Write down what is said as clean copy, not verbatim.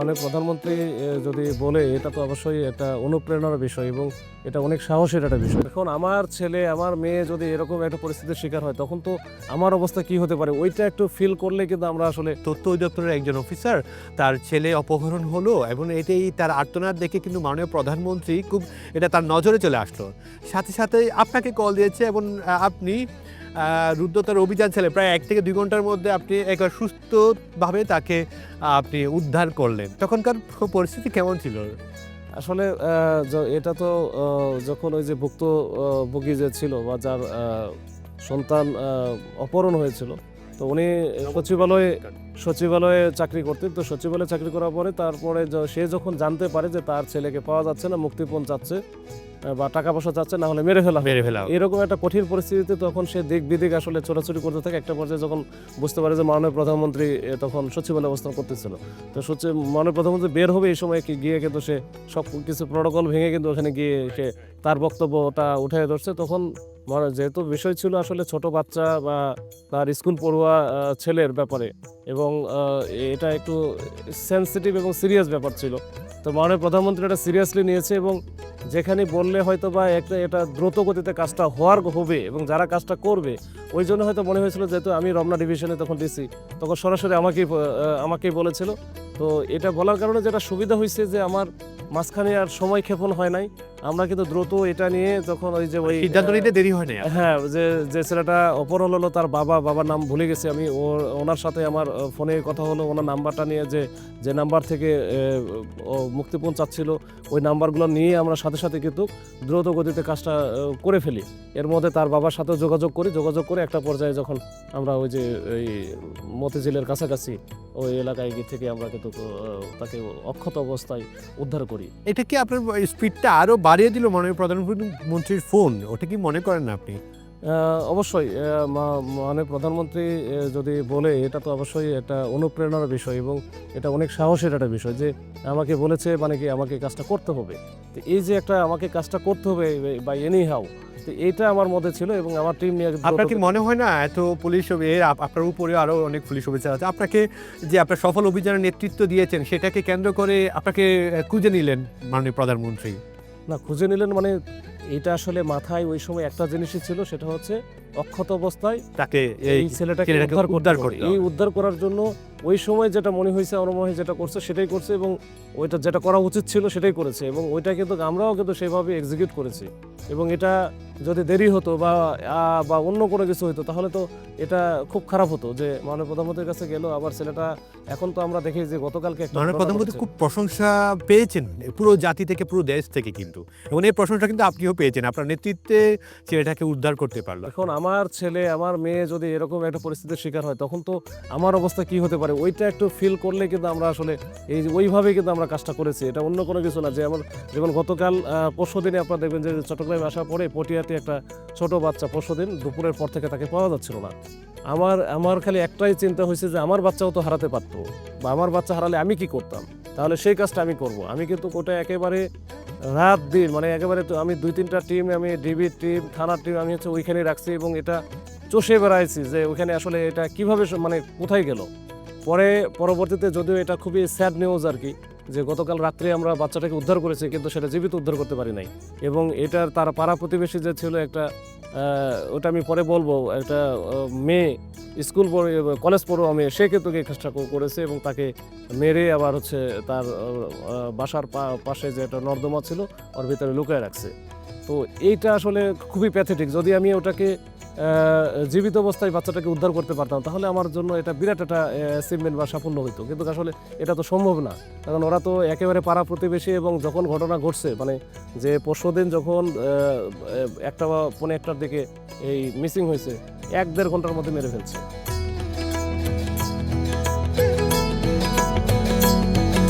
মাননীয় প্রধানমন্ত্রী যদি বলে এটা তো অবশ্যই একটা অনুপ্রেরণার বিষয় এবং এটা অনেক সাহসের একটা বিষয়। এখন আমার ছেলে আমার মেয়ে যদি এরকম একটা পরিস্থিতির শিকার হয় তখন তো আমার অবস্থা কি হতে পারে ওইটা একটু ফিল করলে কিন্তু আমরা আসলে তথ্য অধিদপ্তরের একজন অফিসার তার ছেলে অপহরণ হলো এবং এটাই তার আর্তনাদ দেখে কিন্তু মাননীয় প্রধানমন্ত্রী খুব এটা তার নজরে চলে আসলো, সাথে সাথে আপনাকে কল দিয়েছে এবং আপনি রুদ্ধতার অভিযান চালিয়ে প্রায় 1 থেকে 2 ঘন্টার মধ্যে আপনি একবার সুস্থভাবে তাকে আপনি উদ্ধার করলেন। তখনকার পরিস্থিতি কেমন ছিল? আসলে এটা তো যখন ওই যে ভুক্তভোগী যে ছিল বা যার সন্তান অপহরণ হয়েছিল তো উনি সচিবালয়ে চাকরি করতেন। তো সচিবালয়ে চাকরি করার পরে তারপরে সে যখন জানতে পারে যে তার ছেলেকে পাওয়া যাচ্ছে না, মুক্তিপণ চাচ্ছে বা টাকা পয়সা চাচ্ছে, না হলে মেরে ফেলা এরকম একটা কঠিন পরিস্থিতিতে তখন সে দিক বিদিক আসলে ছোটাছুটি করতে থাকে। একটা পর্যায়ে যখন বুঝতে পারে যে মাননীয় প্রধানমন্ত্রী তখন সচিবালয়ে অবস্থান করতেছিল, তো মাননীয় প্রধানমন্ত্রী বের হবে এই সময় গিয়ে কিন্তু সে সব কিছু প্রোটোকল ভেঙে কিন্তু ওখানে গিয়ে সে তার বক্তব্যটা উঠে ধরছে। তখন যেহেতু বিষয় ছিল আসলে ছোট বাচ্চা বা তার স্কুল পড়ুয়া ছেলের ব্যাপারে এবং এটা একটু সেনসিটিভ এবং সিরিয়াস ব্যাপার ছিল, তো মাননীয় প্রধানমন্ত্রী এটা সিরিয়াসলি নিয়েছে এবং যেখানে বললে হয়তো বা এটা দ্রুত গতিতে কাজটা হবে এবং যারা কাজটা করবে ওই জন্য হয়তো মনে হয়েছিল, যেহেতু আমি রমনা ডিভিশনে তখন ডিসি, তখন সরাসরি আমাকেই বলেছিল। তো এটা বলার কারণে যেটা সুবিধা হয়েছে যে আমার মাঝখানে আর সময় ক্ষেপণ হয় নাই, আমরা কিন্তু দ্রুত এটা নিয়ে যখন ওই যে সিদ্ধান্ত নিতে দেরি হয় না। হ্যাঁ, যে ছেলেটা অপহরণ হলো তার বাবার নাম ভুলে গেছি আমি, ওনার সাথে আমার ফোনে কথা হলো, ওনার নাম্বারটা নিয়ে যে নাম্বার থেকে মুক্তিপণ চাচ্ছিল ওই নাম্বারগুলো নিয়ে আমরা সাথে সাথে কিন্তু দ্রুত গতিতে কাজটা করে ফেলি। এর মধ্যে তার বাবার সাথেও যোগাযোগ করে একটা পর্যায়ে যখন আমরা ওই যে ওই মতিঝিলের কাছাকাছি ওই এলাকায় গিয়ে থেকে আমরা কিন্তু তাকে অক্ষত অবস্থায় উদ্ধার করি। এটা কি আপনার স্পিডটা আরো বাড়িয়ে দিল মাননীয় প্রধানমন্ত্রীর ফোন? ওটা কি মনে করেন না আপনি? অবশ্যই মানে প্রধানমন্ত্রী যদি বলে এটা তো অবশ্যই একটা অনুপ্রেরণার বিষয় এবং এটা অনেক সাহসের একটা বিষয় যে আমাকে বলেছে মানে কি আমাকে কাজটা করতে হবে। তো এই যে একটা আমাকে কাজটা করতে হবে বা এনি হাউ, তো এইটা আমার মধ্যে ছিল এবং আমার টিম নিয়ে আপনার কি মনে হয় না এত পুলিশ আপনার উপরে আরো অনেক পুলিশ অফিসার আছে, আপনাকে যে আপনার সফল অভিযানের নেতৃত্ব দিয়েছেন সেটাকে কেন্দ্র করে আপনাকে খুঁজে নিলেন মাননীয় প্রধানমন্ত্রী? না, খুঁজে নিলেন মানে এটা আসলে মাথায় ওই সময় একটা জিনিসই ছিল, সেটা হচ্ছে অক্ষত অবস্থায় তাকে এই ছেলেটাকে উদ্ধার করার জন্য ওই সময় যেটা মনে হয়েছে আমার মনে হয় যেটা করছে সেটাই করছে এবং ওইটা যেটা করা উচিত ছিল সেটাই করেছে এবং ওইটা কিন্তু আমরাও কিন্তু সেভাবে এক্সিকিউট করেছি। এবং এটা যদি দেরি হতো বা অন্য কোনো কিছু হতো তাহলে তো এটা খুব খারাপ হতো যে মাননীয় প্রধানমন্ত্রীর কাছে গেল আবার ছেলেটা। এখন তো আমরা দেখি যে গতকালকে মাননীয় প্রধানমন্ত্রী খুব প্রশংসা পেয়েছেন পুরো জাতি থেকে, পুরো দেশ থেকে কিন্তু, এবং এই প্রশংসা কিন্তু আপনিও পেয়েছেন, আপনার নেতৃত্বে ছেলেটাকে উদ্ধার করতে পারলো। এখন আমার ছেলে আমার মেয়ে যদি এরকম একটা পরিস্থিতির শিকার হয় তখন তো আমার অবস্থা কি হতে পারে ওইটা একটু ফিল করলে কিন্তু আমরা আসলে ওইভাবেই কিন্তু আমরা কাজটা করেছি, এটা অন্য কোনো কিছু না। যে যেমন গতকাল পরশুদিনে আপনারা দেখবেন যে চট্টগ্রামে আসার পরে পটিয়াতে একটা ছোট বাচ্চা পরশুদিন দুপুরের পর থেকে তাকে পাওয়া যাচ্ছিল না। আমার খালি একটাই চিন্তা হয়েছে যে আমার বাচ্চাও তো হারাতে পারতো বা আমার বাচ্চা হারালে আমি কি করতাম, তাহলে সেই কাজটা আমি করব। আমি কিন্তু ওটা একেবারে রাত দিন মানে একেবারে তো আমি 2-3টা টিম, আমি ডিবির টিম, থানার টিম আমি হচ্ছে ওইখানে রাখছি এবং এটা চষে বেড়াইছি যে ওইখানে আসলে এটা কিভাবে মানে কোথায় গেল। পরবর্তীতে যদিও এটা খুবই স্যাড নিউজ আর কি, যে গতকাল রাত্রে আমরা বাচ্চাটাকে উদ্ধার করেছি কিন্তু সেটা জীবিত উদ্ধার করতে পারি নাই। এবং এটার তার পাড়া প্রতিবেশী যে ছিল একটা ওটা আমি পরে বলবো, একটা মেয়ে স্কুল কলেজ পড়ুয়া মেয়ে, সে কিন্তু এই কাজটা করেছে এবং তাকে মেরে আবার হচ্ছে তার বাসার পাশে যে একটা নর্দমা ছিল ওর ভিতরে লুকিয়ে রাখছে। তো এইটা আসলে খুবই প্যাথেটিক। যদি আমি ওটাকে জীবিত অবস্থায় বাচ্চাটাকে উদ্ধার করতে পারতাম তাহলে আমার জন্য এটা বিরাট একটা অ্যাচিভমেন্ট বা সাফল্য হইতো, কিন্তু আসলে এটা তো সম্ভব না, কারণ ওরা তো একেবারে পাড়া প্রতিবেশী এবং যখন ঘটনা ঘটছে মানে যে পরশুদিন যখন 1টা বা 1:15টার দিকে এই মিসিং হয়েছে 1-1.5 ঘন্টার মধ্যে মেরে ফেলছে।